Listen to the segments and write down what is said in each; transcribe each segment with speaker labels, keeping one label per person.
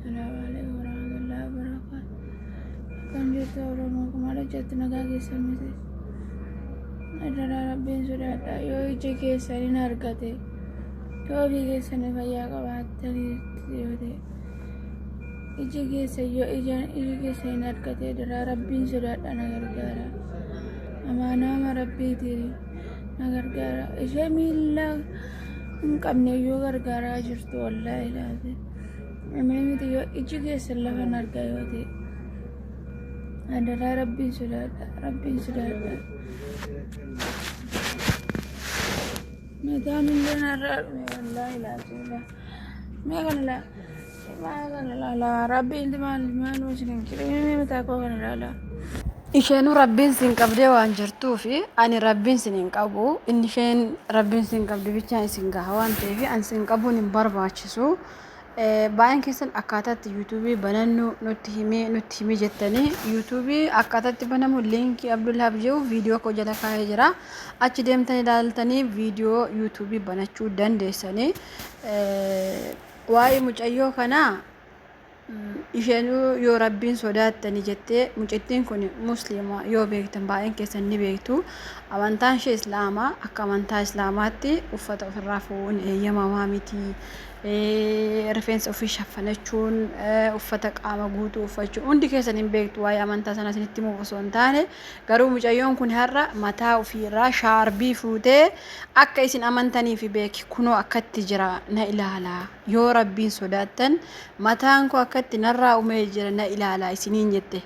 Speaker 1: Assalamu alaikum warahmatullahi wabarakatuh. Kan jirtu Oromoo kumaala jettu nagaa keessan miti. Adaraa Rabbiin sodaadha. Yoo ija keessaniin argate yoo ofii keessanii fayyaa qabaattanii yoo ta'e iji keessan yoo iji keessaniin argate adaraa Rabbiin sodaadha na gargaara. Amaanaama Rabbiiti na gargaara. Ishee miila hin qabne yoo gargaaraa jirtu wallaahi laate. Miti yoo iji keessan lafa hin argaa yoo ta'e adaraa Rabbiin sodaadha. Rabbiin sodaadha. Meetaan illee narraa dhume wallaahi laate. Mee kana la Rabbiin maal wajjin kiree mataa koo kana ilaala.
Speaker 2: Isheen Rabbiin sin qabdee waan jirtuufi ani Rabbiin sin hin qabu. Inni isheen Rabbiin sin qabdi bichaan isin gaha waan ta'eef ani sin qabuun hin barbaachisu. Baay'een keessan akkaataatti yuutuubii banannu nutti himi jettanii yuutuubii akkaataatti banamu liinkii Abdullaab jedhu viidiyoo koo jala kaa'ee jira. Achi deemtanii ilaaltanii viidiyoo yuutuubii banachuu dandeessanii. Waa'ee mucayyoo kanaa isheenuu yoo Rabbiin sodaattanii jettee mucittiin kun musliima yoo beektan baay'een keessan ni beektu. Amantaan ishee islaamaa akka amantaa islaamaatti uffata ofirraa fuudhuun eeyyamamaa miti. Rifeensa ofii shaffanachuun uffata qaama guutuu uffachuun hundi keessan hin beektu waa'ee amantaa sana isinitti himuuf osoo hin taane garuu mucayyoon kun har'a mataa ofiirraa shaarbii fuutee akka isin amantaniif beeki kunoo akkatti jira na ilaala yoo Rabbiin sodaattan mataan koo akkatti narraa umee jira na ilaala isiniin jette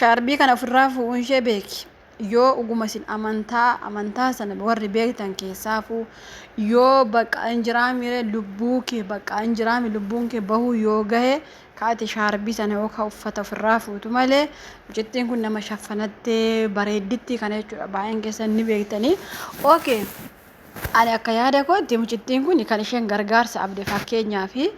Speaker 2: shaarbii kana ofirraa fuudhuun ishee beeki. Yoo uguma isin amantaa sana warri beektan keessaafu yoo bakka injiraamire lubbuu kee bakka injiraami lubbuun kee bahuu yoo gahe kaati shaarbii sana yookaan uffata ofirraa fuutu malee mucittiin kun nama shaffanattee bareedditti kana jechuudha baay'een keessan ni beektanii. Okay. Ani akka yaada kootti mucittiin kun kan isheen gargaarsa abdii fakkeenyaa fi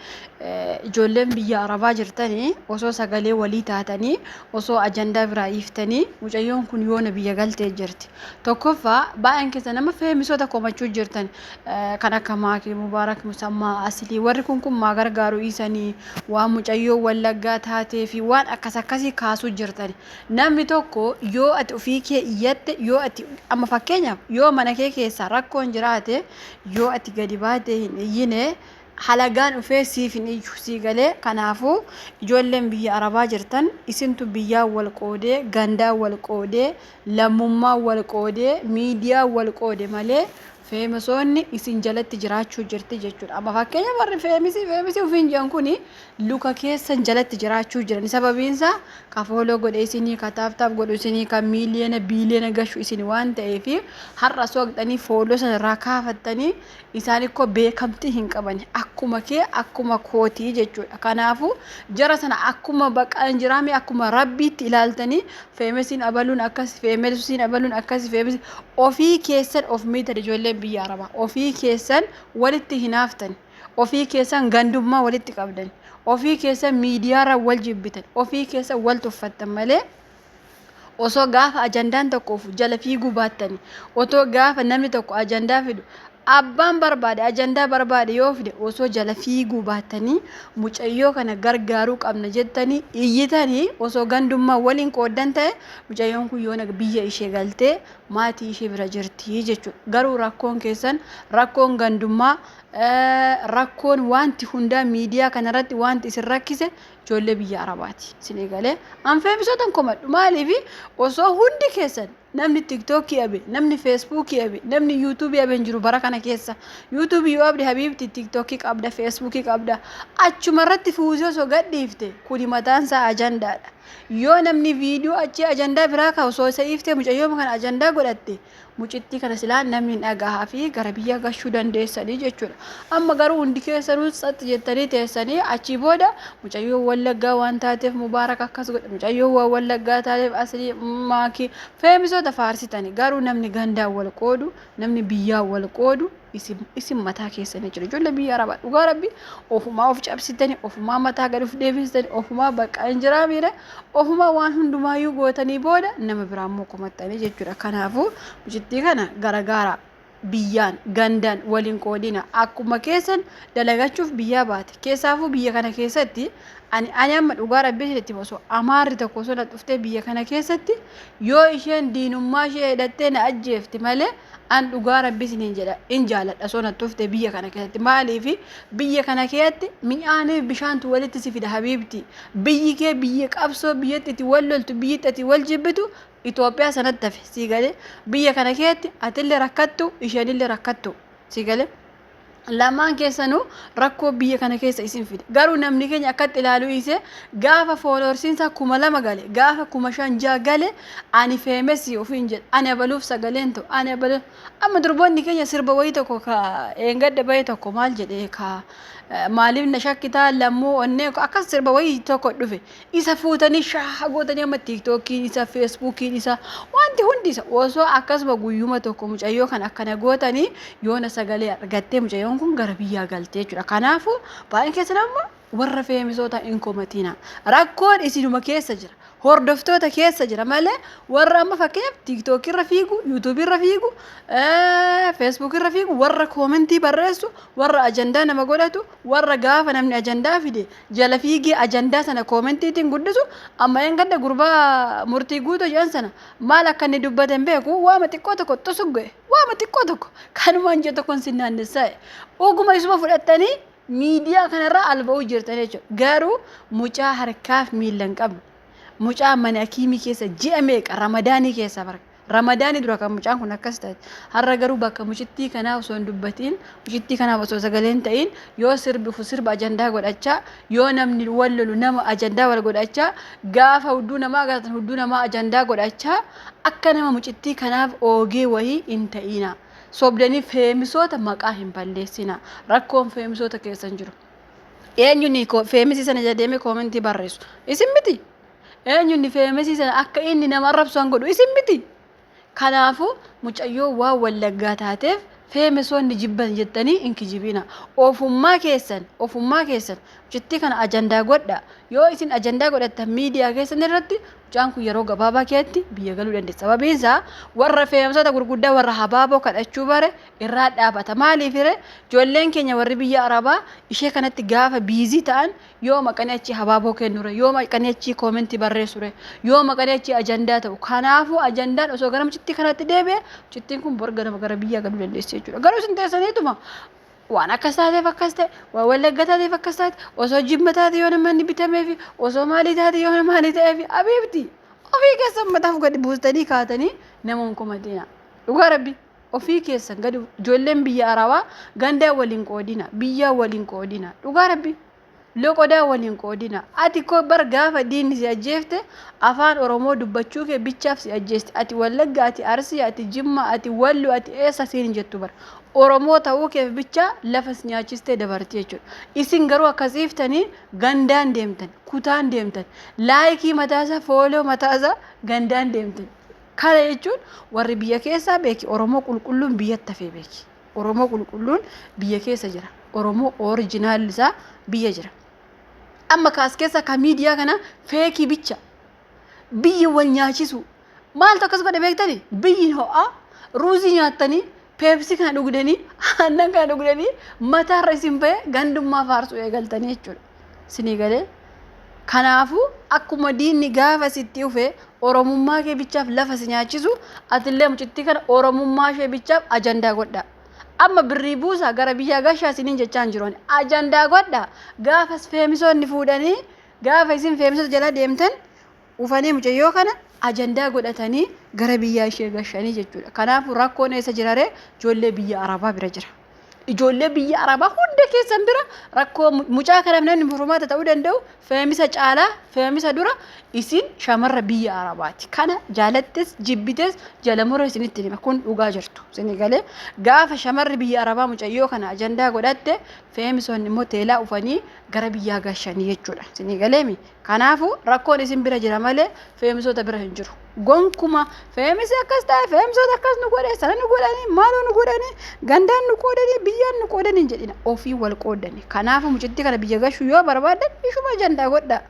Speaker 2: ijoolleen biyya Arabaa jirtanii osoo sagalee walii taatanii osoo ajandaa biraa iftanii mucayyoon kun yoona biyya galtee jirti. Tokkoffaa baay'een keessa nama feemisoota komachuu jirtan kan akka Maakii Mubaarak Musammaa Asilii warri kun maa gargaaru isanii waan mucayyoo wallaggaa taatee fi waan akkasii kaasuu jirtan. Namni tokko yoo ati ofii kee iyyatte yoo ati amma fakkeenyaaf yoo mana kee keessa rakkoon jiraate yoo ati gadi baatee hin iyyine halagaan ufee siif hin iyyu sii galee kanaafuu ijoolleen biyya Arabaa jirtan isintu biyyaa wal qoodee gandaa wal qoodee lammummaa wal qoodee miidiyaa wal qoode malee feemisoonni isin jalatti jiraachuu jirti jechuudha. Amma fakkeenya warri feemisii ufiin jiran kuni luka keessan jalatti jiraachuu jiran sababiinsa kafooloo godhe isinii kataaftaaf godhu isinii kan miiliyoona biiliyoona gashu isin waan ta'eef har'a soogdanii fooloo sana irraa kaafattanii isaan ikkoo beekamtii hin qaban akkuma kee akkuma kootii jechuudha. Kanaafuu jara sana akkuma baqaan jiraame akkuma Rabbiitti ilaaltanii feemisiin abaluun akkas feemisiin abaluun akkas feemisiin ofii keessan of miidha ijoollee biyya Arabaa ofii keessan walitti hinaaftan ofii keessan gandummaa walitti qabdan ofii keessan miidiyaarra wal jibbitan ofii keessan wal tuffattan malee osoo gaafa ajandaan tokkoof jala fiiguu baattani otoo gaafa namni tokko ajandaa fidu abbaan barbaade ajandaa barbaade yoo fide osoo jala fiiguu baattanii mucayyoo kana gargaaruu qabna jettanii iyyitanii osoo gandummaa waliin qooddan ta'e mucayyoon kun yoo biyya ishee galtee maatii ishee bira jirti jechuudha. Garuu rakkoon keessan rakkoon gandummaa rakkoon wanti hundaa miidiyaa kanarratti wanti isin rakkise ijoollee biyya Arabaati. Isin galee anfeemisoota komadhu maaliif osoo hundi keessan namni TikTokii abe namni Facebookii abe namni YouTubeii abe jiru bara kana keessa YouTubeii yoo abdi habiibti TikTokii qabda Facebookii qabda achuma irratti fuuzii osoo gadhiifte kuni mataan isaa ajandaadha. Yoo namni viidiyoo achi ajandaa biraa kaa'u osoo isa iftee mucayyoo kana ajandaa godhatte mucittii kana silaa namni dhagahaa fi gara biyya gashuu dandeessanii jechuudha. Amma garuu hundi keessanuu satti jettanii teessanii achi booda mucayyoo wallaggaa waan taateef Mubaarak akkas godha mucayyoo wallaggaa taateef Asilii Maakii feemisoota faarsitanii garuu namni gandaa wal qoodu namni biyyaa wal qoodu isin mataa keessanii jiru. Ijoollee biyya Arabaa dhugaa Rabbi ofumaa of cabsitanii ofumaa mataa gadi of deebisitanii ofumaa bakka injiraamire ofumaa waan hundumaayyuu gootanii booda nama biraa immoo qomattanii jechuudha. Kanaafuu mucittii kana garagaara biyyaan gandaan waliin qoodina akkuma keessan dalagachuuf biyyaa baate keessaafuu biyya kana keessatti ani amma dhugaa rabbii itti boso amaarri tokko sona dhuftee biyya kana keessatti yoo isheen diinummaa ishee hidhattee na ajjeefti malee an dhugaa rabbii isiniin jedha in jaaladha sona dhuftee biyya kana keessatti maaliifi biyya kana keessatti mi'aanii bishaantu walitti si fida habiibti biyyi kee biyya qabsoo biyyatti itti wal loltu biyyatti itti wal jibbitu Itoophiyaa sanatti hafe si galee biyya kana keessatti atillee rakkattu isheenillee rakkattu si galee lamaan keessanuu rakkoo biyya kana keessa isin fide garuu namni keenya akkatti ilaaluu ise gaafa fooloorsiinsa 2,000 gale gaafa 5,000 gale ani feemesi ofiin jedha ani abaluuf sagaleen ta'u ani abaluuf amma durboonni keenya sirba wayii tokko ka eengadda bahee tokko maal jedhee ka maaliif na shakkitaa lammuu onnee akkas sirba wayii tokko dhufe isa fuutanii shaaha gootanii amma tiiktookiin isa feesbuukiin isa wanti hundi isa osoo akkasuma guyyuma tokko mucayyoo kan akkana gootanii yoona sagalee argattee mucayyoon kun gara biyyaa galtee jechuudha kanaafuu baay'een keessan amma warra feemisoota hin komatina rakkoon isinuma keessa jira hordoftoota keessa jira malee warra amma fakkeenyaaf TikTok irra fiigu YouTube irra fiigu Facebook irra fiigu warra commentii barreessu warra ajandaa nama godhatu warra gaafa namni ajandaa fide jala fiigee ajandaa sana commentiitiin guddisu amma eeggadda gurbaa murtii guutuu jedhan sana maal akka inni dubbatan beeku waama xiqqoo tokko tosugge waama xiqqoo tokko kanumaan jedhu tokkoon sinnaannessaa oguma isuma fudhattanii miidiyaa kanarraa alba'uu jirtan jechuudha garuu mucaa harkaaf miila hin qabne mucaa mana akiimii keessa ji'a meeqa ramadaanii keessa barka ramadaanii dura kan mucaan kun akkas ta'e har'a garuu bakka mucittii kanaaf osoo hin dubbatiin mucittii kanaaf osoo sagaleen ta'in yoo sirba ajandaa godhachaa yoo namni wal lolu nama ajandaa wal godhachaa gaafa hudduu namaa agartan hudduu namaa ajandaa godhachaa akka nama mucittii kanaaf oogee wahii hin ta'ina sobdanii feemisoota maqaa hin balleessina rakkoon feemisoota keessan jiru eenyuun feemisi sana jedhee koomentii barreessu isin miti eenyuun feemisi sana akka inni nama arrabsu godhu isin miti kanaafu mucayyoo waa wallaggaa taateef feemisoonni jibban jettanii inkijibina ofummaa keessan mucittii kana ajandaa godha yoo isin ajandaa godhattan miidiyaa keessan irratti mucaan kun yeroo gabaabaa keessatti biyya galuu dandeessa sababiin isaa warra feemisoota gurguddaa warra habaaboo kadhachuu bare irraa dhaabata maaliifire ijoolleen keenya warri biyya arabaa ishee kanatti gaafa biizii ta'an yoo maqanii achi habaaboo kennure yoo maqanii achi koomentii barreessure yoo maqanii achi ajandaa ta'u kanaafuu ajandaan osoo gara mucittii kanatti deebi'e mucittiin kun borga nama gara biyya galuu dandeessi jechuudha garuu isin teessaniituma waan akkas taateef akkas ta'e waan wallagga taateef akkas taate osoo jimma taate yoo namanni bitameefi osoo maalii taate yoo maalii ta'eefi abiibti ofii keessan mataaf gadi buustanii kaatanii nama hin komatina dhugaa rabbi ofii keessan gadi ijoolleen biyya arabaa gandaa waliin qoodina biyyaa waliin qoodina dhugaa rabbi loqodaa waliin qoodina ati ko bar gaafa diinni si ajjeefte afaan oromoo dubbachuu kee bichaaf si ajjeesti ati wallagga ati arsii ati jimma ati wallu ati eessa siin jettu bar oromoo ta'uu kee bicha lafas nyaachistee dabartii jechuudha isin garuu akkasiiftanii gandaan deemtan kutaan deemtan laayikii mataasaa fooloo mataasaa gandaan deemtan kana jechuun warri biyya keessaa beeki oromoo qulqulluun biyyatti hafee beeki oromoo qulqulluun biyya keessa jira oromoo orijinaal isaa biyya jira amma kaas keessa ka miidiyaa kana feekii bicha biyyi wal nyaachisu maal takkas godhe beektani biyyi ho'a ruuzii nyaattanii peepsii kana dhugdanii aannan kana dhugdanii mataarra isin ba'e gandummaa faarsuu eegaltanii jechuudha sinii galee kanaafuu akkuma diinni gaafa sitti dhufe oromummaa kee bichaaf lafa si nyaachisu atillee mucittii kana oromummaa ishee bichaaf ajandaa godha amma birrii buusa gara biyya gashaa isiniin jechaan jiroon ajandaa godha gaafas feemisoonni fuudhanii gaafa isin feemisoota jala deemtan ufanii mucayyoo kana ajandaa godhatanii gara biyya ishee gashanii jechuudha kanaafuu rakkoon eessa jirare ijoollee biyya arabaa bira jira ijoollee biyya arabaa hunda keessan bira rakkoo mucaa kanaaf namni furmaata ta'uu danda'u feemisa caalaa feemisa dura isin shamarra biyya arabaati kana jaalattis jibbites jalamura isinitti hima kun dhugaa jirtu isinii galee gaafa shamarri biyya arabaa mucayyoo kana ajandaa godhatte feemisoonni immoo teelaa ufanii gara biyyaa gashanii jechuudha isinii galeemi kanaafuu rakkoon isin bira jira malee feemisoota bira hin jiru gonkuma feemisi akkas ta'e feemisoota akkas nu godhe sana nu godhanii maaloo nu godhanii gandaan nu qoodanii biyyaan nu qoodanii jedhina ofii wal qoodanii kanaafuu mucittii kana biyya gashuu yoo barbaadan ishuma ajandaa godha